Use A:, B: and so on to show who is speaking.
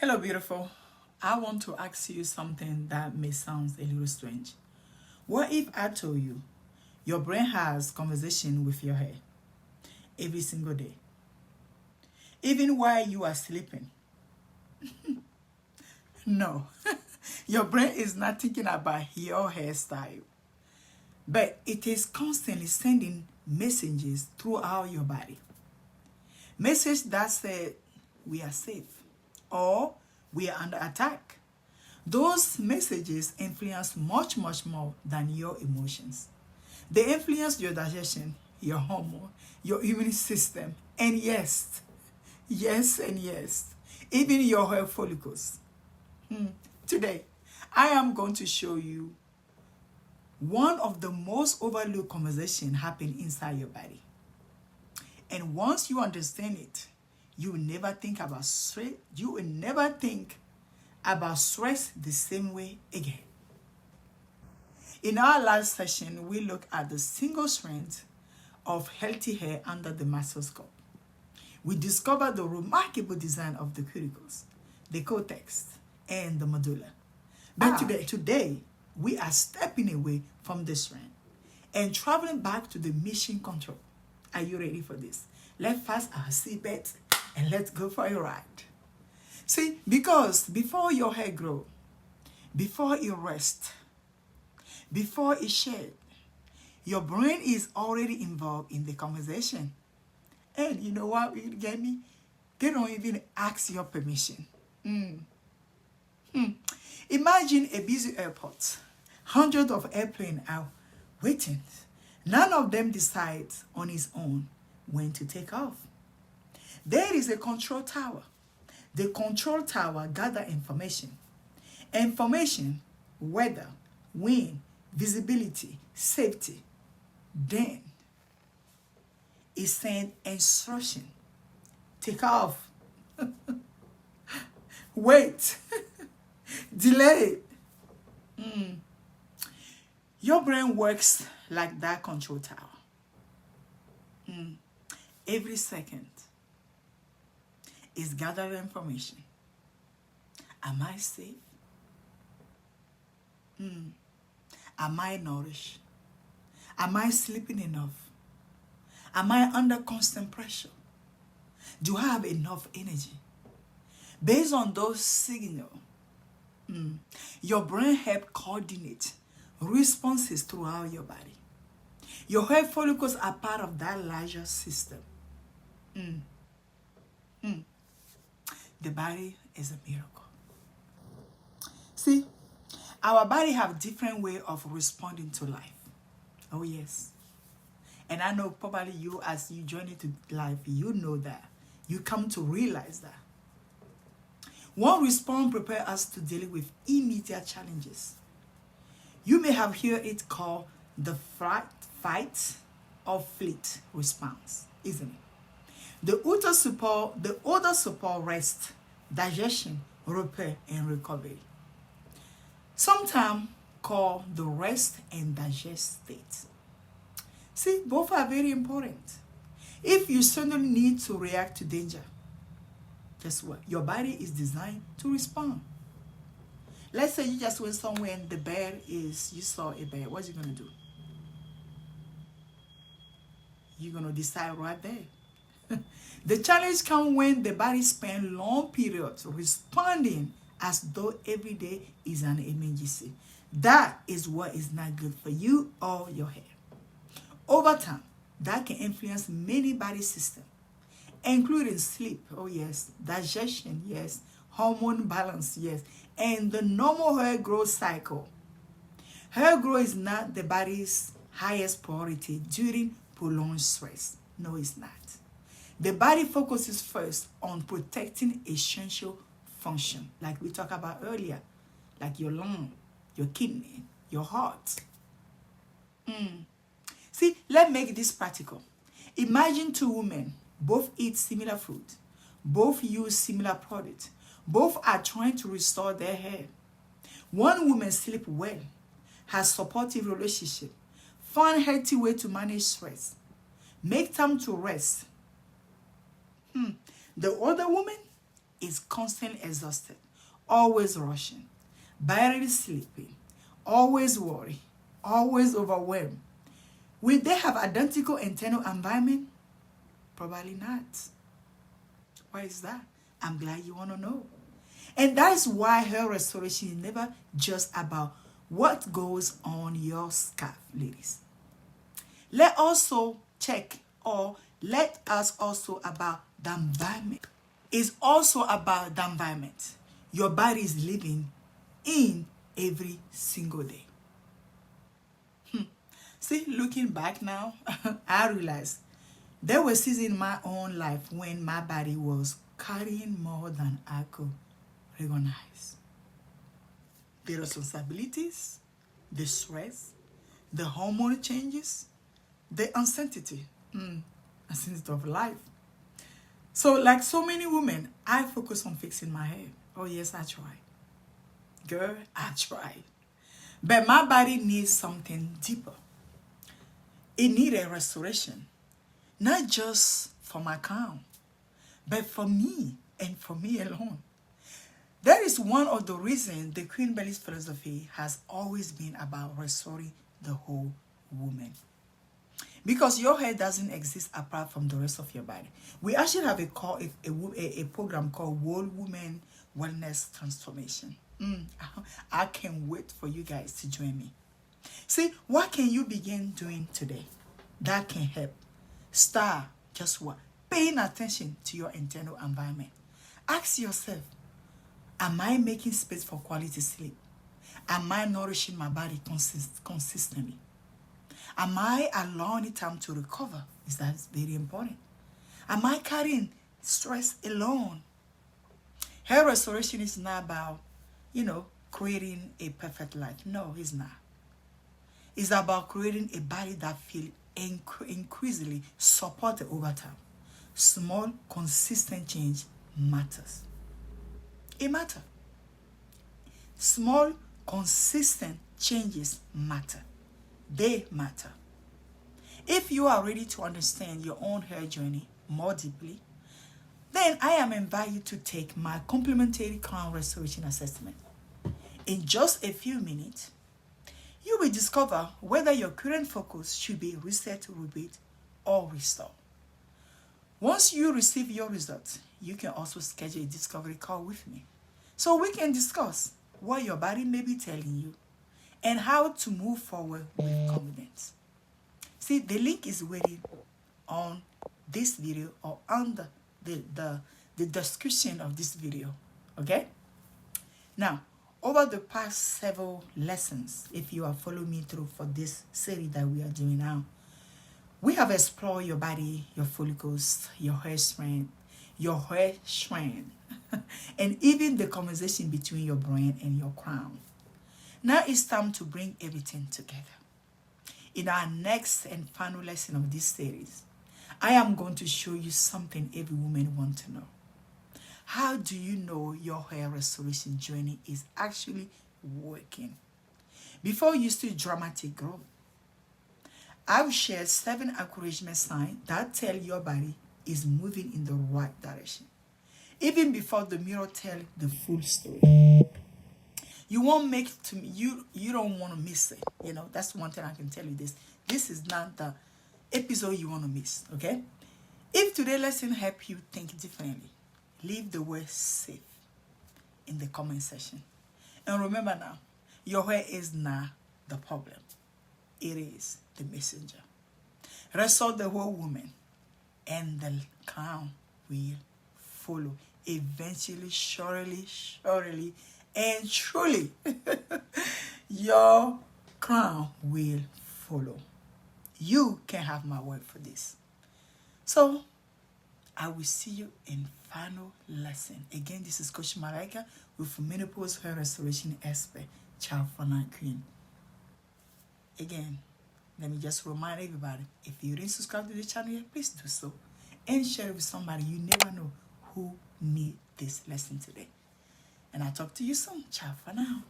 A: Hello, beautiful. I want to ask you something that may sound a little strange. What if I told you your brain has conversation with your head every single day, even while you are sleeping? No, your brain is not thinking about your hairstyle, but it is constantly sending messages throughout your body. Message that said we are safe or we are under attack. Those messages influence much more than your emotions. They influence your digestion, your hormone, your immune system, and yes, even your hair follicles. Today, I am going to show you one of the most overlooked conversations happening inside your body. And once you understand it, you will never think about stress. You will never think about stress the same way again. In our last session, we looked at the single strand of healthy hair under the microscope. We discovered the remarkable design of the cuticles, the cortex, and the medulla. But today, we are stepping away from the strand and traveling back to the mission control. Are you ready for this? Let's fasten our seatbelts and let's go for a ride. See, because before your hair grows, before it rests, before it sheds, your brain is already involved in the conversation. And you know what it gave me? They don't even ask your permission. Imagine a busy airport. Hundreds of airplanes are waiting. None of them decides on its own when to take off. There is a control tower. The control tower gathers information. Information, weather, wind, visibility, safety. Then it sends instruction. Take off. Wait. Delay. Your brain works like that control tower. Every second is gathering information. Am I safe? Am I nourished? Am I sleeping enough? Am I under constant pressure? Do I have enough energy? Based on those signals, your brain helps coordinate responses throughout your body. Your hair follicles are part of that larger system. The body is a miracle. See, our body have different way of responding to life. Oh yes. And I know probably you, as you journey to life, you know that. You come to realize that. One response prepares us to deal with immediate challenges. You may have heard it called the fight or flight response, isn't it? The other support rest, digestion, repair, and recovery. Sometimes called the rest and digest state. See, both are very important. If you suddenly need to react to danger, guess what? Your body is designed to respond. Let's say you just went somewhere and you saw a bear. What's you going to do? You're going to decide right there. The challenge comes when the body spends long periods responding as though every day is an emergency. That is what is not good for you or your hair. Over time, that can influence many body systems, including sleep, oh yes, digestion, yes, hormone balance, yes, and the normal hair growth cycle. Hair growth is not the body's highest priority during prolonged stress. No, it's not. The body focuses first on protecting essential function, like we talked about earlier, like your lung, your kidney, your heart. See, let's make this practical. Imagine two women, both eat similar food, both use similar products, both are trying to restore their hair. One woman sleeps well, has supportive relationship, find healthy way to manage stress, make time to rest. The other woman is constantly exhausted, always rushing, barely sleeping, always worried, always overwhelmed, will they have identical internal environment? Probably not. Why is that? I'm glad you want to know. And that is why hair restoration is never just about what goes on your scalp, ladies. Let us also about the environment. It's also about the environment your body is living in every single day. See, looking back now, I realized there were seasons in my own life when my body was carrying more than I could recognize. The responsibilities, the stress, the hormone changes, the uncertainty of life. So like so many women, I focus on fixing my hair. Oh yes, I tried. Girl, I tried. But my body needs something deeper. It needed restoration. Not just for my crown, but for me and for me alone. That is one of the reasons the Queen Bellis philosophy has always been about restoring the whole woman. Because your hair doesn't exist apart from the rest of your body. We actually have a program called Whole Woman Wellness Transformation. I can't wait for you guys to join me. See, what can you begin doing today that can help? Start, just what? Paying attention to your internal environment. Ask yourself, am I making space for quality sleep? Am I nourishing my body consistently? Am I allowing it time to recover? That very important. Am I carrying stress alone? Hair restoration is not about, creating a perfect life. No, it's not. It's about creating a body that feels increasingly supported over time. Small, consistent change matters. It matters. Small, consistent changes matter. They matter. If you are ready to understand your own hair journey more deeply, then I am inviting you to take my complimentary crown restoration assessment. In just a few minutes, you will discover whether your current focus should be reset, rebuild, or restore. Once you receive your results, you can also schedule a discovery call with me, so we can discuss what your body may be telling you and how to move forward with confidence. See, the link is waiting on this video or under the description of this video, okay? Now, over the past several lessons, if you are following me through for this series that we are doing now, we have explored your body, your follicles, your hair strand, and even the conversation between your brain and your crown. Now it's time to bring everything together. In our next and final lesson of this series, I am going to show you something every woman wants to know. How do you know your hair restoration journey is actually working? Before you see dramatic growth, I've shared 7 encouragement signs that tell your body is moving in the right direction, even before the mirror tells the full story. You won't make it to me. You don't want to miss it. That's one thing I can tell you. This is not the episode you want to miss. Okay? If today's lesson helped you think differently, leave the word safe in the comment section. And remember now, your hair is not the problem. It is the messenger. Restore the whole woman, and the crown will follow. Eventually, surely, and truly, your crown will follow. You can have my word for this. So, I will see you in final lesson. Again, this is Coach Malaika with Menopause Hair Restoration Expert, Child for Night Queen. Again, let me just remind everybody, if you didn't subscribe to the channel yet, please do so. And share it with somebody. You never know who needs this lesson today. And I'll talk to you soon. Ciao for now.